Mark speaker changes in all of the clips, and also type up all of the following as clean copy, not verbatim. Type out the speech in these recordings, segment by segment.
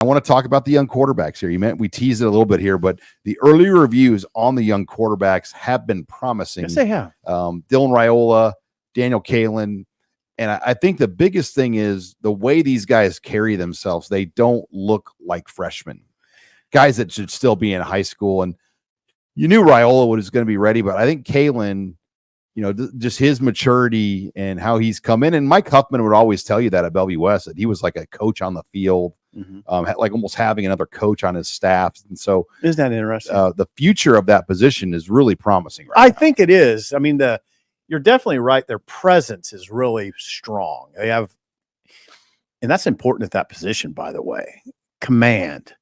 Speaker 1: I want to talk about the young quarterbacks here. We teased it a little bit here, but the early reviews on the young quarterbacks have been promising.
Speaker 2: Yes, they have.
Speaker 1: Dylan Raiola, Daniel Kalen. And I think the biggest thing is the way these guys carry themselves. They don't look like freshmen, guys that should still be in high school. And you knew Raiola was going to be ready, but I think Kalen, just his maturity and how he's come in. And Mike Huffman would always tell you that at Bellevue West, that he was like a coach on the field, like almost having another coach on his staff. And so,
Speaker 2: isn't that interesting?
Speaker 1: The future of that position is really promising.
Speaker 2: I think it is. I mean, you're definitely right. Their presence is really strong. They have, and that's important at that position, by the way. Command.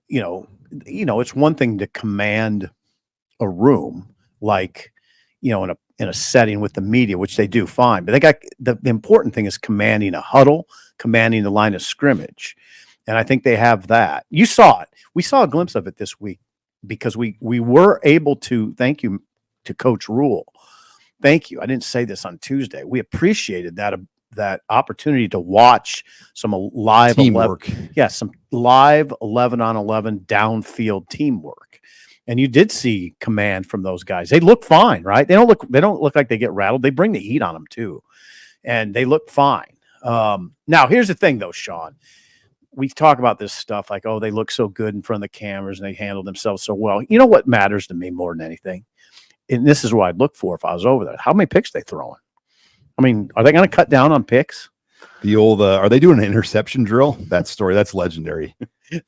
Speaker 2: It's one thing to command a room, like, in a setting with the media, which they do fine. But they got the important thing is commanding a huddle, commanding the line of scrimmage. And I think they have that. You saw it. We saw a glimpse of it this week because we were able to, thank you to Coach Rule. Thank you. I didn't say this on Tuesday. We appreciated that opportunity to watch some live
Speaker 1: teamwork.
Speaker 2: Some live 11-on-11 downfield teamwork. And you did see command from those guys. They look fine, right? They don't look like they get rattled. They bring the heat on them too. And they look fine. Now here's the thing though, Sean. We talk about this stuff like, oh, they look so good in front of the cameras and they handle themselves so well. You know what matters to me more than anything? And this is what I'd look for if I was over there. How many picks they throwing? I mean, are they going to cut down on picks?
Speaker 1: The old, are they doing an interception drill? That story, that's legendary.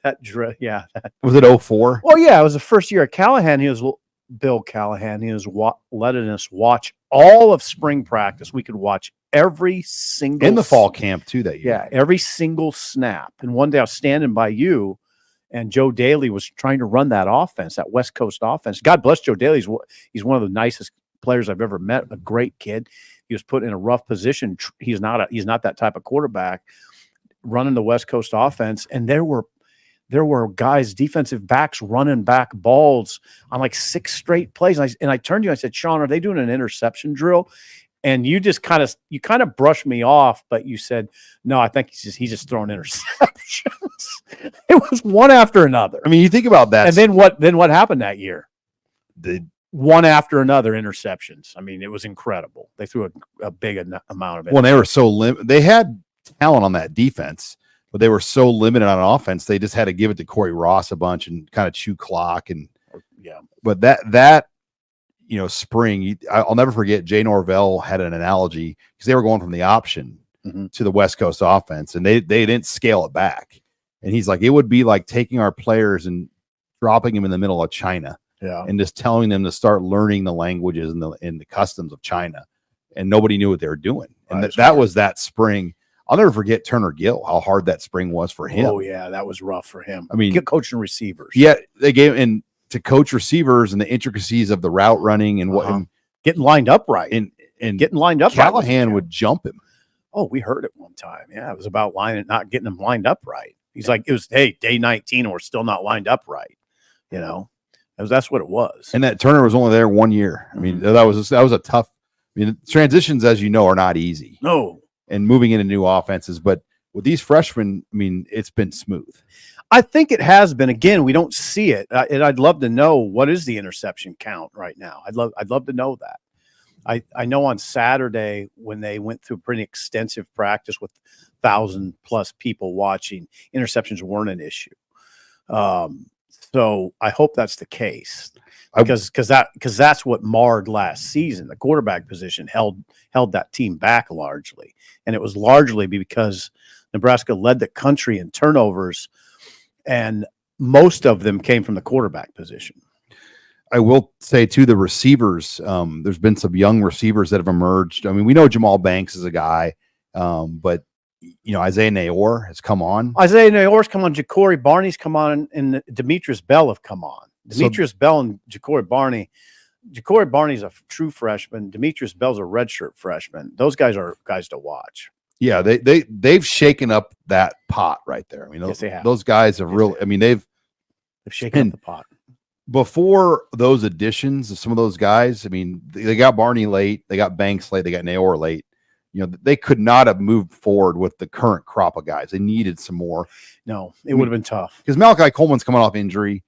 Speaker 2: That drill, yeah.
Speaker 1: Was it 04?
Speaker 2: Well, yeah, it was the first year at Callahan. Bill Callahan. He was letting us watch all of spring practice. We could watch every single
Speaker 1: in the fall camp too that year.
Speaker 2: Yeah, every single snap. And one day I was standing by you, and Joe Daly was trying to run that offense, that West Coast offense. God bless Joe Daly. He's one of the nicest players I've ever met. A great kid. He was put in a rough position. He's not that type of quarterback running the West Coast offense. And there were guys, defensive backs running back balls on like 6 straight plays. And I turned to you, I said, Sean, are they doing an interception drill? And you just kind of brushed me off, but you said, no, I think he's just throwing interceptions. It was one after another.
Speaker 1: I mean, you think about that.
Speaker 2: And then what happened that year? One after another interceptions. I mean, it was incredible. They threw a big amount of it.
Speaker 1: Well, they were so limited. They had talent on that defense, but they were so limited on offense. They just had to give it to Corey Ross a bunch and kind of chew clock. And
Speaker 2: yeah,
Speaker 1: but that spring, I'll never forget. Jay Norvell had an analogy because they were going from the option to the West Coast offense, and they didn't scale it back. And he's like, it would be like taking our players and dropping them in the middle of China.
Speaker 2: Yeah.
Speaker 1: And just telling them to start learning the languages and the customs of China, and nobody knew what they were doing. And that was that spring. I'll never forget Turner Gill, how hard that spring was for him.
Speaker 2: Oh yeah, that was rough for him.
Speaker 1: I mean,
Speaker 2: coaching receivers.
Speaker 1: Yeah, they gave and to coach receivers and the intricacies of the route running and what and
Speaker 2: getting lined up right
Speaker 1: and
Speaker 2: getting lined up.
Speaker 1: Callahan would jump him.
Speaker 2: Oh, we heard it one time. Yeah, it was about not getting them lined up right. He's like, it was day 19, and we're still not lined up right. That's what it was.
Speaker 1: And that Turner was only there 1 year. I mean, that was a tough. I mean, transitions, as you know, are not easy.
Speaker 2: No.
Speaker 1: And moving into new offenses, but with these freshmen, I mean, it's been smooth.
Speaker 2: I think it has been. Again, we don't see it, and I'd love to know what is the interception count right now. I'd love to know that. I know on Saturday when they went through pretty extensive practice with 1,000+ people watching, interceptions weren't an issue. So I hope that's the case because that's what marred last season. The quarterback position held that team back largely, and it was largely because Nebraska led the country in turnovers, and most of them came from the quarterback position.
Speaker 1: I will say too, the receivers. There's been some young receivers that have emerged. I mean, we know Jamal Banks is a guy, but Isaiah Nayor has come on.
Speaker 2: Isaiah Nayor's come on. Ja'Cory Barney's come on, and Demetrius Bell have come on. Demetrius Bell and Ja'Cory Barney. Ja'Cory Barney's a true freshman. Demetrius Bell's a redshirt freshman. Those guys are guys to watch.
Speaker 1: Yeah, they've shaken up that pot right there. I mean,
Speaker 2: yes, they have.
Speaker 1: Those guys have really. I mean, they've
Speaker 2: shaken up the pot.
Speaker 1: Before those additions of some of those guys, I mean, they got Barney late, they got Banks late, they got Nayor late. they could not have moved forward with the current crop of guys. They needed some more.
Speaker 2: No, it would have been tough
Speaker 1: because Malachi Coleman's coming off injury.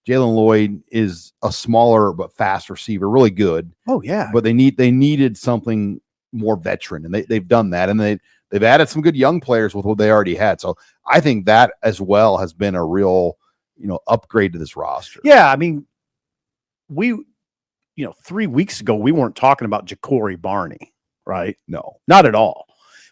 Speaker 1: Jalen Lloyd is a smaller but fast receiver, really good.
Speaker 2: Oh yeah,
Speaker 1: but they needed something more veteran, and they've done that, and they've added some good young players with what they already had. So I think that as well has been a real upgrade to this roster.
Speaker 2: Yeah, I mean, 3 weeks ago we weren't talking about Ja'Cory Barney, right?
Speaker 1: No,
Speaker 2: not at all.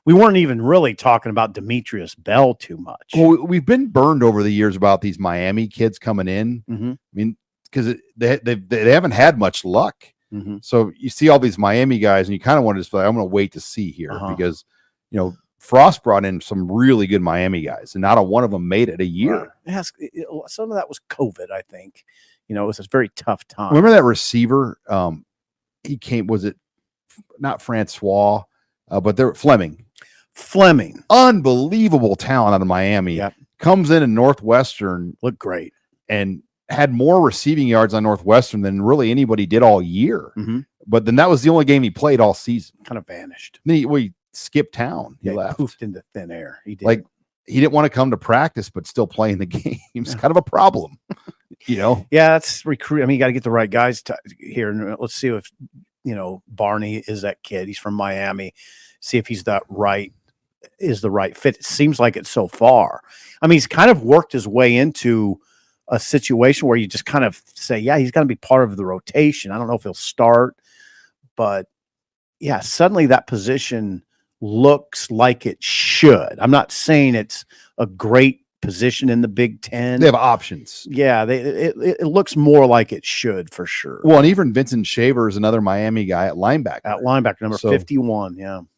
Speaker 2: We weren't even really talking about Demetrius Bell too much.
Speaker 1: Well, we've been burned over the years about these Miami kids coming in.
Speaker 2: Mm-hmm.
Speaker 1: I mean, because they haven't had much luck.
Speaker 2: Mm-hmm.
Speaker 1: So you see all these Miami guys, and you kind of want to just feel like, I'm going to wait to see here because Frost brought in some really good Miami guys, and not a one of them made it a year.
Speaker 2: Right. Some of that was COVID, I think. It was a very tough time.
Speaker 1: Remember that receiver? He came. Was it not Francois? But they're Fleming, unbelievable talent out of Miami.
Speaker 2: Yep.
Speaker 1: Comes in Northwestern,
Speaker 2: looked great,
Speaker 1: and had more receiving yards on Northwestern than really anybody did all year.
Speaker 2: Mm-hmm.
Speaker 1: But then that was the only game he played all season.
Speaker 2: Kind of vanished.
Speaker 1: Then he skipped town. He left.
Speaker 2: Poofed into thin air. He did.
Speaker 1: Like he didn't want to come to practice, but still playing the games. Kind of a problem,
Speaker 2: Yeah, that's recruit. I mean, you got to get the right guys here. And let's see if Barney is that kid. He's from Miami. See if he's the right fit. It seems like it so far. I mean, he's kind of worked his way into a situation where you just kind of say, yeah, he's going to be part of the rotation. I don't know if he'll start, but yeah, suddenly that position looks like it should. I'm not saying it's a great position in the Big Ten.
Speaker 1: They have options.
Speaker 2: Yeah, it looks more like it should for sure.
Speaker 1: Well, and even Vincent Shaver is another Miami guy at linebacker.
Speaker 2: Number 51. Yeah.